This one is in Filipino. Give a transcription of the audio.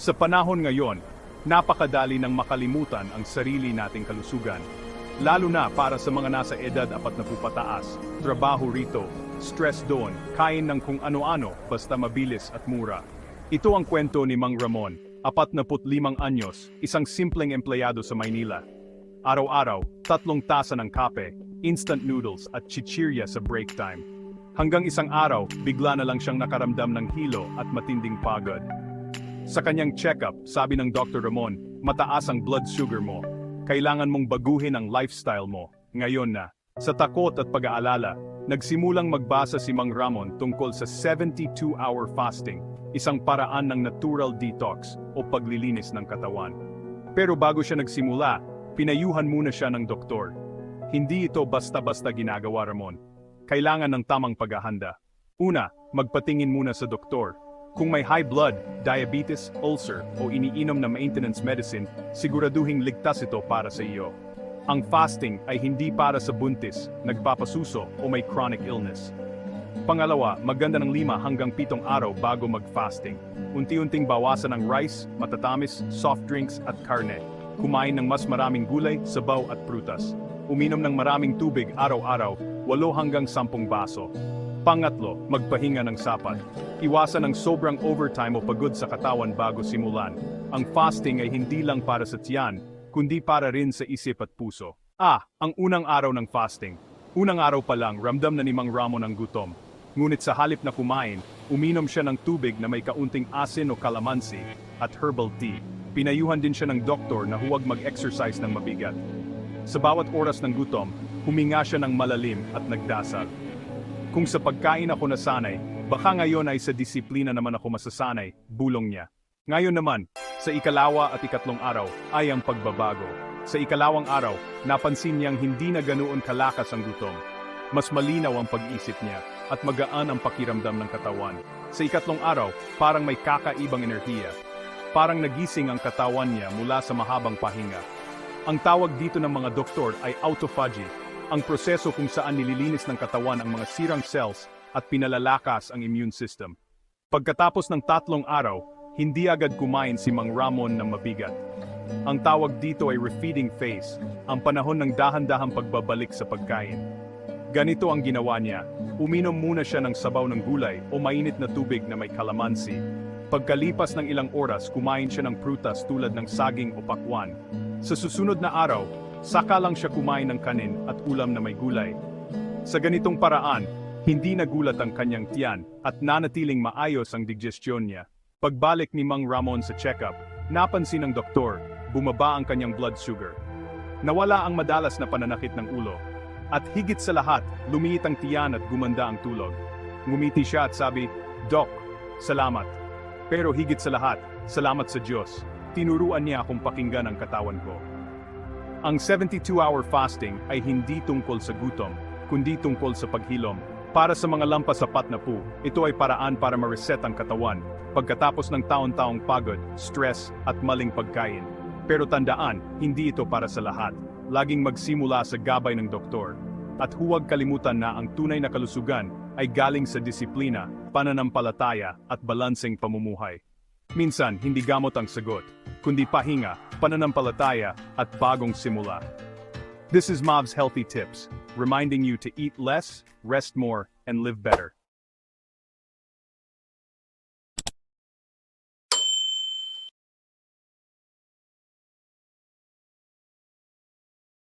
Sa panahon ngayon, napakadali ng makalimutan ang sarili nating kalusugan. Lalo na para sa mga nasa edad 40 pataas, trabaho rito, stress doon, kain ng kung ano-ano basta mabilis at mura. Ito ang kwento ni Mang Ramon, 45 anyos, isang simpleng empleyado sa Maynila. Araw-araw, 3 tasa ng kape, instant noodles at chichirya sa break time. Hanggang isang araw, bigla na lang siyang nakaramdam ng hilo at matinding pagod. Sa kanyang check-up, sabi ng Dr. Ramon, mataas ang blood sugar mo. Kailangan mong baguhin ang lifestyle mo. Ngayon na. Sa takot at pag-aalala, nagsimulang magbasa si Mang Ramon tungkol sa 72-hour fasting, isang paraan ng natural detox o paglilinis ng katawan. Pero bago siya nagsimula, pinayuhan muna siya ng doktor. Hindi ito basta-basta ginagawa, Ramon. Kailangan ng tamang paghahanda. Una, magpatingin muna sa doktor. Kung may high blood, diabetes, ulcer o iniinom na maintenance medicine, siguraduhing ligtas ito para sa iyo. Ang fasting ay hindi para sa buntis, nagpapasuso o may chronic illness. Pangalawa, maganda ng 5 hanggang 7 araw bago mag-fasting. Unti-unting bawasan ang rice, matatamis, soft drinks at karne. Kumain ng mas maraming gulay, sabaw at prutas. Uminom ng maraming tubig araw-araw, 8 hanggang 10 baso. Pangatlo, magpahinga ng sapat. Iwasan ang sobrang overtime o pagod sa katawan bago simulan. Ang fasting ay hindi lang para sa tiyan, kundi para rin sa isip at puso. Ang unang araw ng fasting. Unang araw pa lang, ramdam na ni Mang Ramon ang gutom. Ngunit sa halip na kumain, uminom siya ng tubig na may kaunting asin o kalamansi at herbal tea. Pinayuhan din siya ng doktor na huwag mag-exercise ng mabigat. Sa bawat oras ng gutom, huminga siya ng malalim at nagdasal. Kung sa pagkain ako nasanay, baka ngayon ay sa disiplina naman ako masasanay, bulong niya. Ngayon naman, sa ikalawa at ikatlong araw, ay ang pagbabago. Sa ikalawang araw, napansin niyang hindi na ganoon kalakas ang gutom. Mas malinaw ang pag-isip niya, at magaan ang pakiramdam ng katawan. Sa ikatlong araw, parang may kakaibang enerhiya. Parang nagising ang katawan niya mula sa mahabang pahinga. Ang tawag dito ng mga doktor ay autophagy, ang proseso kung saan nililinis ng katawan ang mga sirang cells at pinalalakas ang immune system. Pagkatapos ng 3 araw, hindi agad kumain si Mang Ramon ng mabigat. Ang tawag dito ay refeeding phase, ang panahon ng dahan-dahang pagbabalik sa pagkain. Ganito ang ginawa niya, uminom muna siya ng sabaw ng gulay o mainit na tubig na may kalamansi. Pagkalipas ng ilang oras, kumain siya ng prutas tulad ng saging o pakwan. Sa susunod na araw, saka lang siya kumain ng kanin at ulam na may gulay. Sa ganitong paraan, hindi nagulat ang kanyang tiyan at nanatiling maayos ang digestion niya. Pagbalik ni Mang Ramon sa check-up, napansin ng doktor, bumaba ang kanyang blood sugar. Nawala ang madalas na pananakit ng ulo. At higit sa lahat, lumiit ang tiyan at gumanda ang tulog. Ngumiti siya at sabi, "Doc, salamat. Pero higit sa lahat, salamat sa Diyos. Tinuruan niya akong pakinggan ang katawan ko." Ang 72-hour fasting ay hindi tungkol sa gutom, kundi tungkol sa paghilom. Para sa mga lampas sapat na po, ito ay paraan para ma-reset ang katawan, pagkatapos ng taon-taong pagod, stress, at maling pagkain. Pero tandaan, hindi ito para sa lahat. Laging magsimula sa gabay ng doktor. At huwag kalimutan na ang tunay na kalusugan ay galing sa disiplina, pananampalataya, at balanseng pamumuhay. Minsan, hindi gamot ang sagot, kundi pahinga, pananampalataya, at bagong simula. This is Mav's Healthy Tips, reminding you to eat less, rest more, and live better.